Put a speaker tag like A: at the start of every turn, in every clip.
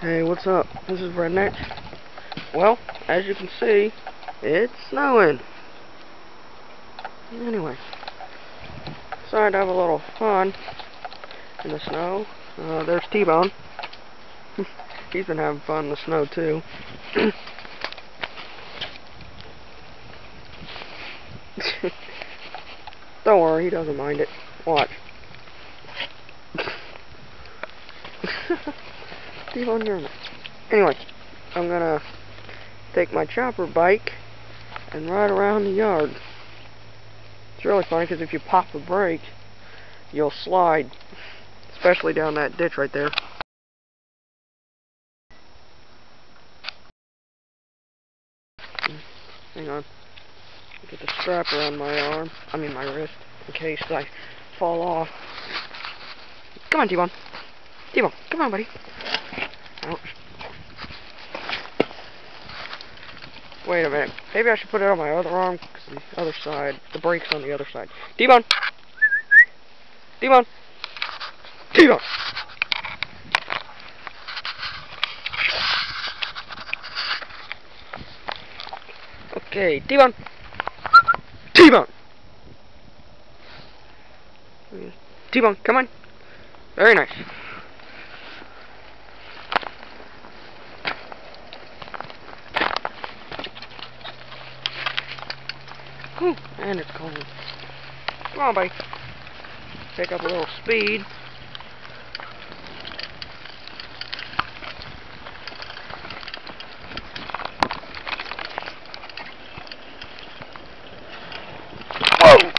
A: Hey, what's up? This is Redneck. Well, as you can see, it's snowing. Anyway, decided to have a little fun in the snow. There's T-Bone. He's been having fun in the snow, too. Don't worry, he doesn't mind it. Watch. T-Bone, you're in it. Anyway, I'm gonna take my chopper bike and ride around the yard. It's really funny because if you pop the brake, you'll slide, especially down that ditch right there. Hang on. Get the strap around my wrist, in case I fall off. Come on, T-Bone. T-Bone, come on, buddy. Ouch. Wait a minute. Maybe I should put it on my other arm, because the other side, the brake's on the other side. T-Bone! T-Bone! T-Bone! Okay, T-Bone! T-Bone! T-Bone, come on. Very nice. Whew, and it's cold. Come on, buddy. Pick up a little speed. Whoa!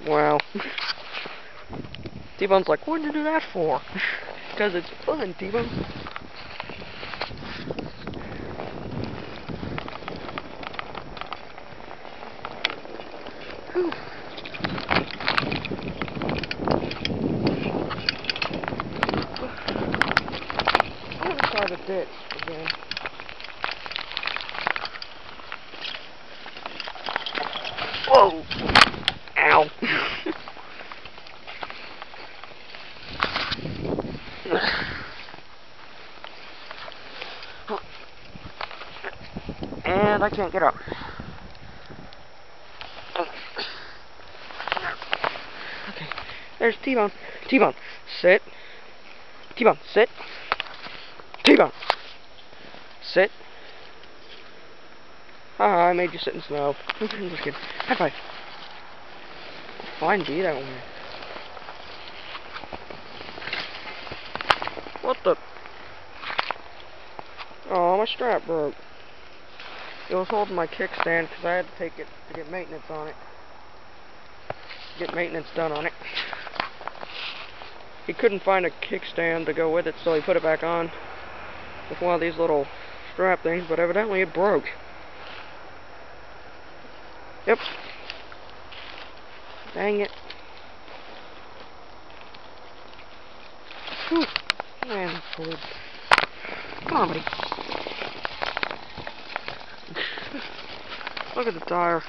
A: Wow. T-Bone's like, what did you do that for? Because it's fun, T-Bone. Whew. I'm gonna try the ditch again. Whoa! Ow! And I can't get up. Okay, there's T-Bone. T-Bone, sit. T-Bone, sit. T-Bone, sit. Haha, I made you sit in snow. I'm just kidding. High five. Fine D that one. What the? Oh, my strap broke. It was holding my kickstand because I had to take it to get maintenance on it. Get maintenance done on it. He couldn't find a kickstand to go with it, so he put it back on with one of these little strap things, but evidently it broke. Yep. Dang it. Whew. Man, it's cold. Come on, buddy. Look at the tire.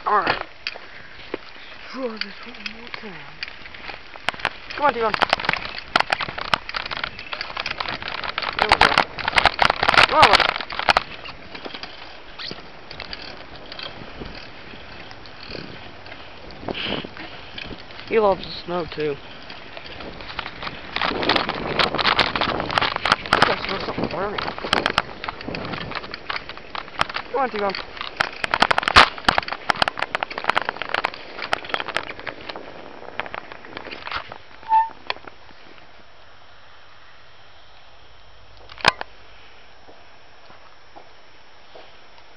A: Alright. Try this one more time. Come on, T-Bone. There we go. Come on, buddy. He loves the snow, too. I think I smell something burning. Come on, T-Bone.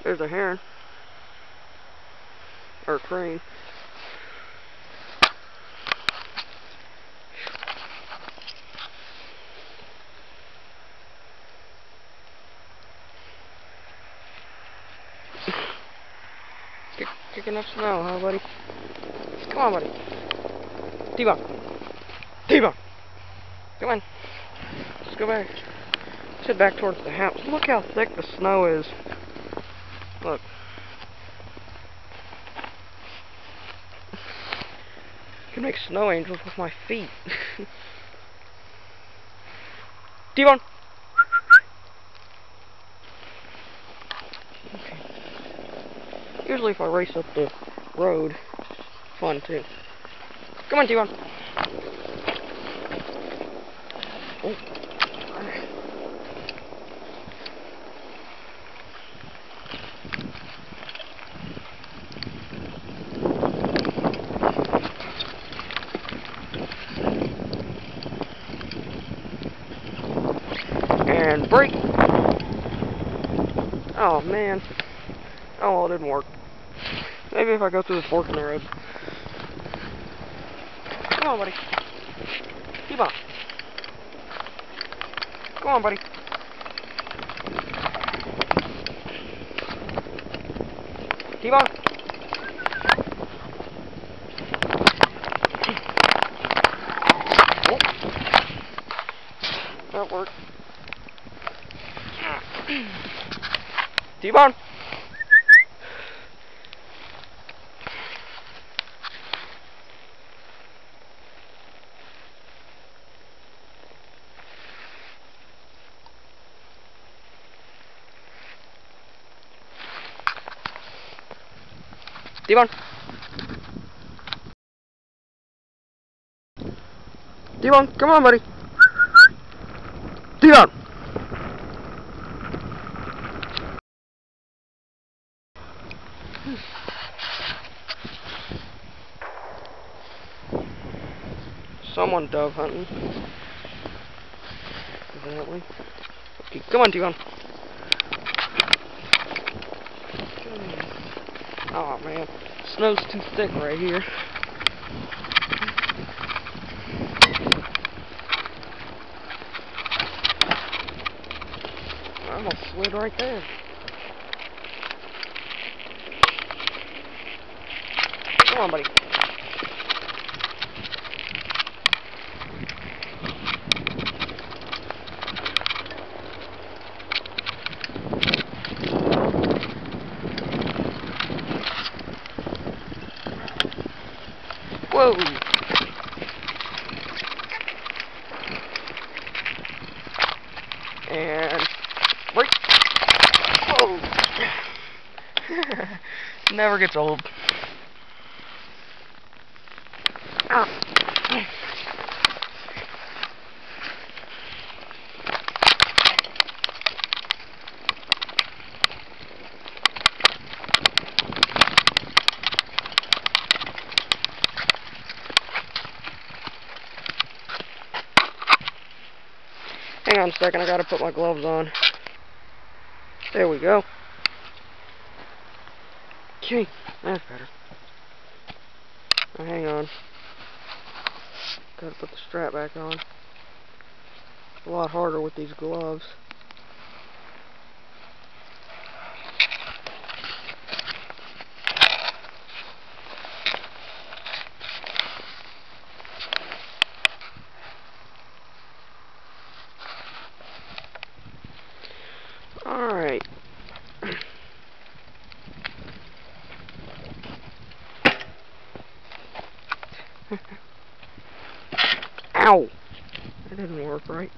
A: There's a heron. Or a crane. Kicking up snow, huh, buddy? Come on, buddy. T-Bone. T-Bone! Come on. Let's go back. Let's head back towards the house. Look how thick the snow is. Look. I can make snow angels with my feet. T-Bone! Okay. Usually if I race up the road, fun too. Come on, T-Bone! Oh. And brake. Oh man. Oh well, it didn't work. Maybe if I go through the fork in the road. Come on, buddy. Keep on. Come on, buddy. Keep on. Oh. That worked. T-Bone. T-Bone. T-Bone, come on, buddy. T-Bone. Someone dove hunting. Evidently. Okay, come on, T-Bone. Oh man, snow's too thick right here. I almost slid right there. Come on, buddy. Whoa! And brake. Whoa! Never gets old. Ah. Hang on a second, I gotta put my gloves on. There we go. Okay, that's better. Now hang on. Gotta put the strap back on. It's a lot harder with these gloves. Alright. Ow! That didn't work right.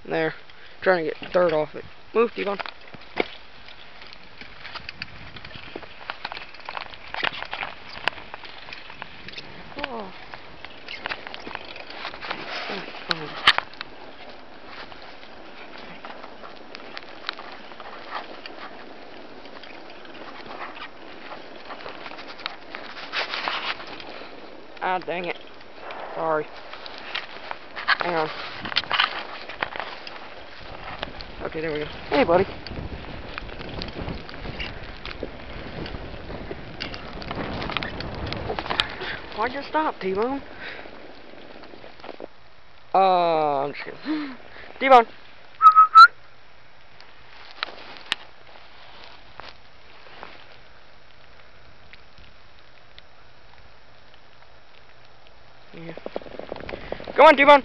A: There. Trying to get dirt off it. Move, T-Bone. Oh. Ah, dang it. Sorry. Hang on. Okay, there we go. Hey, buddy. Why'd you stop, T-Bone? I'm just kidding. T-Bone. Come on, T-Bone.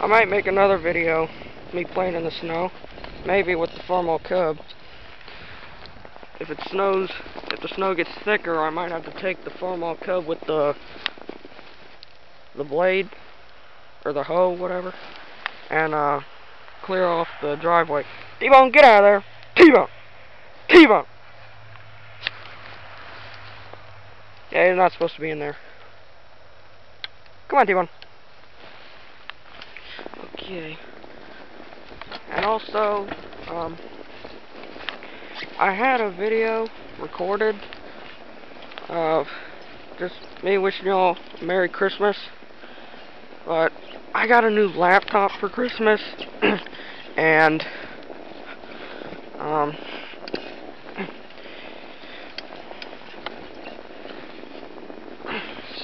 A: I might make another video, me playing in the snow, maybe with the Farmall Cub. If the snow gets thicker, I might have to take the Farmall Cub with the blade, or the hoe, whatever, and clear off the driveway. T-Bone, get out of there! T-Bone! T-Bone! Yeah, you're not supposed to be in there. Come on, T-Bone. Okay. And also, I had a video recorded of just me wishing y'all a Merry Christmas, but I got a new laptop for Christmas, and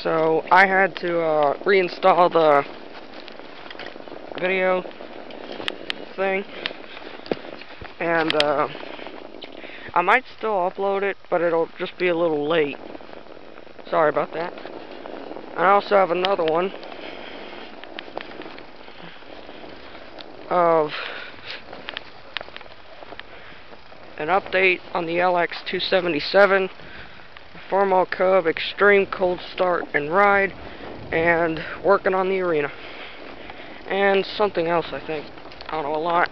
A: so I had to reinstall the video thing, and I might still upload it, but it'll just be a little late. Sorry about that. I also have another one of an update on the LX277, Farmall Cub Extreme Cold Start and Ride, and working on the arena. And something else, I think. I don't know a lot.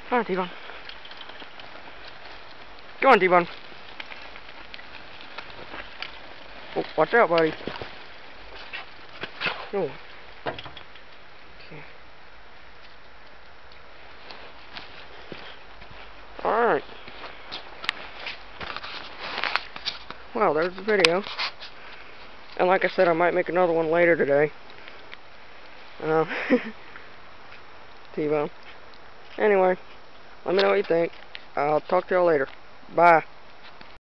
A: Come on, T-Bone. Come on, T-Bone. Oh, watch out, buddy. Oh. Okay. Alright. Well, there's the video. And like I said, I might make another one later today. T-Bone. Anyway, let me know what you think. I'll talk to y'all later. Bye.